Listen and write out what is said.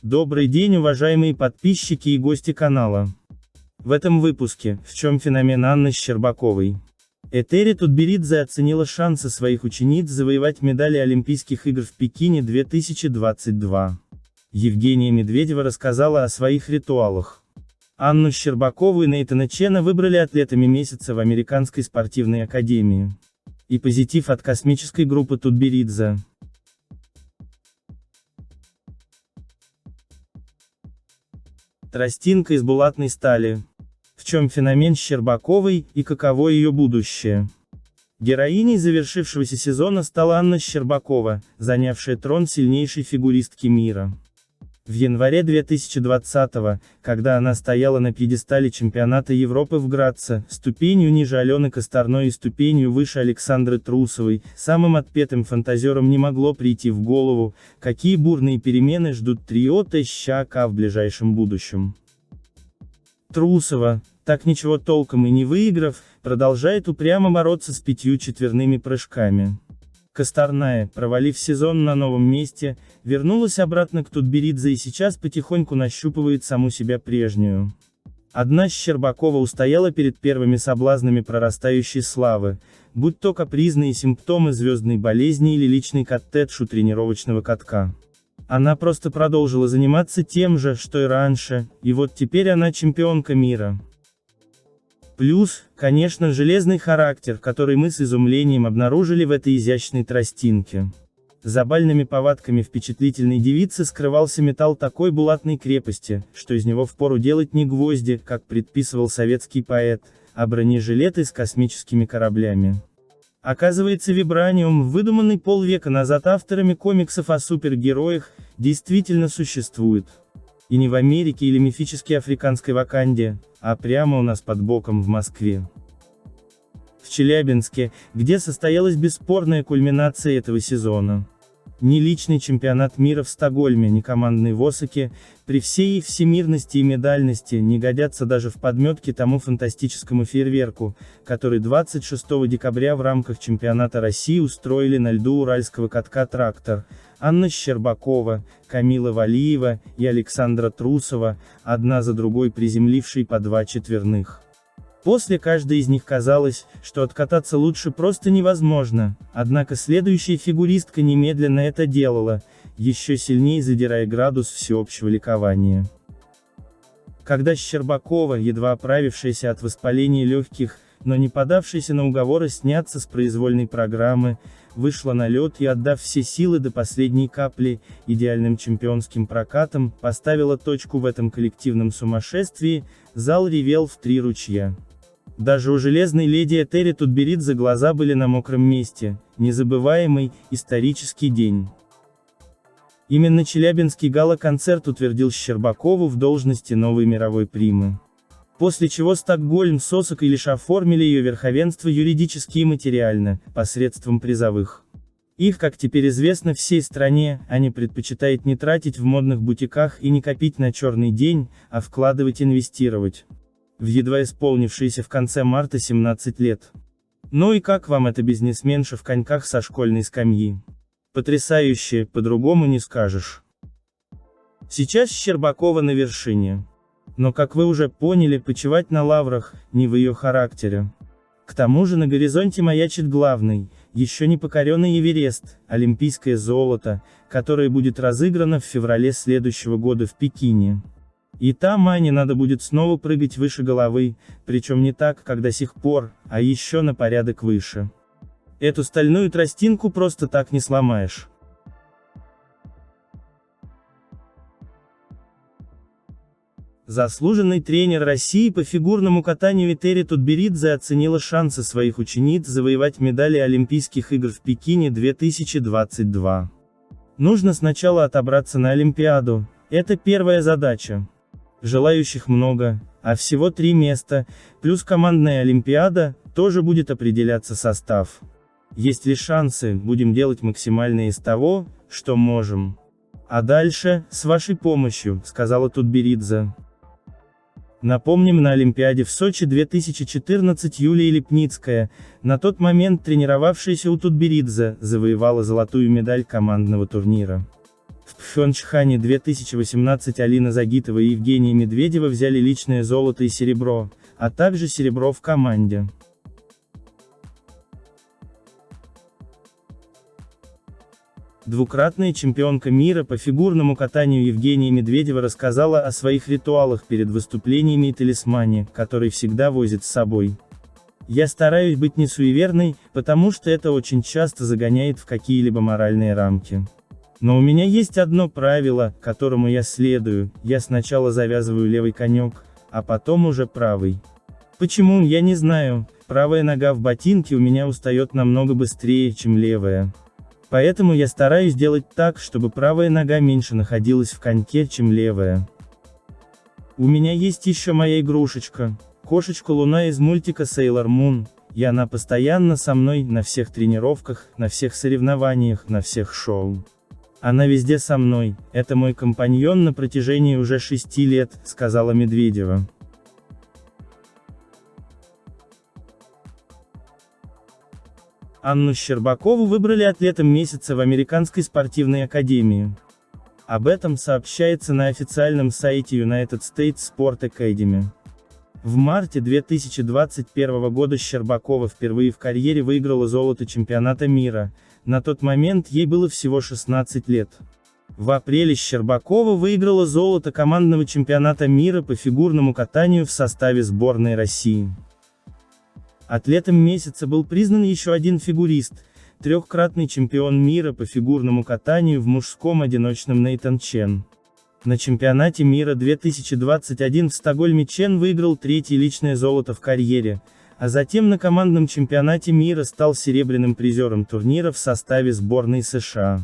Добрый день, уважаемые подписчики и гости канала. В этом выпуске, в чем феномен Анны Щербаковой. Этери Тутберидзе оценила шансы своих учениц завоевать медали Олимпийских игр в Пекине 2022. Евгения Медведева рассказала о своих ритуалах. Анну Щербакову и Нейтана Чена выбрали атлетами месяца в Американской спортивной академии. И позитив от космической группы Тутберидзе. Тростинка из булатной стали. В чем феномен Щербаковой и каково ее будущее? Героиней завершившегося сезона стала Анна Щербакова, занявшая трон сильнейшей фигуристки мира. В январе 2020-го, когда она стояла на пьедестале чемпионата Европы в Граце, ступенью ниже Алены Косторной и ступенью выше Александры Трусовой, самым отпетым фантазерам не могло прийти в голову, какие бурные перемены ждут трио ТЩК в ближайшем будущем. Трусова, так ничего толком и не выиграв, продолжает упрямо бороться с 5 четверными прыжками. Косторная, провалив сезон на новом месте, вернулась обратно к Тутберидзе и сейчас потихоньку нащупывает саму себя прежнюю. Одна Щербакова устояла перед первыми соблазнами прорастающей славы, будь то капризные симптомы звездной болезни или личный коттедж у тренировочного катка. Она просто продолжила заниматься тем же, что и раньше, и вот теперь она чемпионка мира. Плюс, конечно, железный характер, который мы с изумлением обнаружили в этой изящной тростинке. За бальными повадками впечатлительной девицы скрывался металл такой булатной крепости, что из него впору делать не гвозди, как предписывал советский поэт, а бронежилеты с космическими кораблями. Оказывается, вибраниум, выдуманный полвека назад авторами комиксов о супергероях, действительно существует. И не в Америке или мифической африканской Ваканде, а прямо у нас под боком в Москве. В Челябинске, где состоялась бесспорная кульминация этого сезона. Ни личный чемпионат мира в Стокгольме, ни командный в Осаке, при всей их всемирности и медальности, не годятся даже в подметке тому фантастическому фейерверку, который 26 декабря в рамках чемпионата России устроили на льду уральского катка «Трактор». Анна Щербакова, Камила Валиева и Александра Трусова, одна за другой приземлившие по 2 четверных. После каждой из них казалось, что откататься лучше просто невозможно, однако следующая фигуристка немедленно это делала, еще сильнее задирая градус всеобщего ликования. Когда Щербакова, едва оправившаяся от воспаления легких, но не подавшаяся на уговоры сняться с произвольной программы, вышла на лед и, отдав все силы до последней капли, идеальным чемпионским прокатом, поставила точку в этом коллективном сумасшествии, зал ревел в 3 ручья. Даже у железной леди Этери Тутберидзе глаза были на мокром месте, незабываемый, исторический день. Именно Челябинский гала-концерт утвердил Щербакову в должности новой мировой примы. После чего Стокгольм с Осакой лишь оформили ее верховенство юридически и материально, посредством призовых. Их, как теперь известно всей стране, они предпочитают не тратить в модных бутиках и не копить на черный день, а вкладывать, инвестировать. В едва исполнившиеся в конце марта 17 лет. Ну и как вам эта бизнесменша в коньках со школьной скамьи? Потрясающе, по-другому не скажешь. Сейчас Щербакова на вершине. Но, как вы уже поняли, почивать на лаврах, не в ее характере. К тому же на горизонте маячит главный, еще не покоренный Эверест, олимпийское золото, которое будет разыграно в феврале следующего года в Пекине. И там Ане надо будет снова прыгать выше головы, причем не так, как до сих пор, а еще на порядок выше. Эту стальную тростинку просто так не сломаешь. Заслуженный тренер России по фигурному катанию Этери Тутберидзе оценила шансы своих учениц завоевать медали Олимпийских игр в Пекине 2022. Нужно сначала отобраться на Олимпиаду, это первая задача. Желающих много, а всего 3 места, плюс командная Олимпиада, тоже будет определяться состав. Есть ли шансы, будем делать максимальное из того, что можем. А дальше, с вашей помощью, сказала Тутберидзе. Напомним, на Олимпиаде в Сочи 2014 Юлия Липницкая, на тот момент тренировавшаяся у Тутберидзе, завоевала золотую медаль командного турнира. В Пхёнчхане 2018 Алина Загитова и Евгения Медведева взяли личное золото и серебро, а также серебро в команде. Двукратная чемпионка мира по фигурному катанию Евгения Медведева рассказала о своих ритуалах перед выступлениями и талисмане, который всегда возит с собой. «Я стараюсь быть не суеверной, потому что это очень часто загоняет в какие-либо моральные рамки. Но у меня есть одно правило, которому я следую: я сначала завязываю левый конек, а потом уже правый. Почему, я не знаю, правая нога в ботинке у меня устает намного быстрее, чем левая. Поэтому я стараюсь делать так, чтобы правая нога меньше находилась в коньке, чем левая. У меня есть еще моя игрушечка, кошечка Луна из мультика Sailor Moon, и она постоянно со мной, на всех тренировках, на всех соревнованиях, на всех шоу. Она везде со мной, это мой компаньон на протяжении уже 6 лет», — сказала Медведева. Анну Щербакову выбрали атлетом месяца в Американской спортивной академии. Об этом сообщается на официальном сайте United States Sport Academy. В марте 2021 года Щербакова впервые в карьере выиграла золото чемпионата мира, на тот момент ей было всего 16 лет. В апреле Щербакова выиграла золото командного чемпионата мира по фигурному катанию в составе сборной России. Атлетом месяца был признан еще один фигурист, трехкратный чемпион мира по фигурному катанию в мужском одиночном Нейтан Чен. На чемпионате мира 2021 в Стокгольме Чен выиграл 3-е личное золото в карьере, а затем на командном чемпионате мира стал серебряным призером турнира в составе сборной США.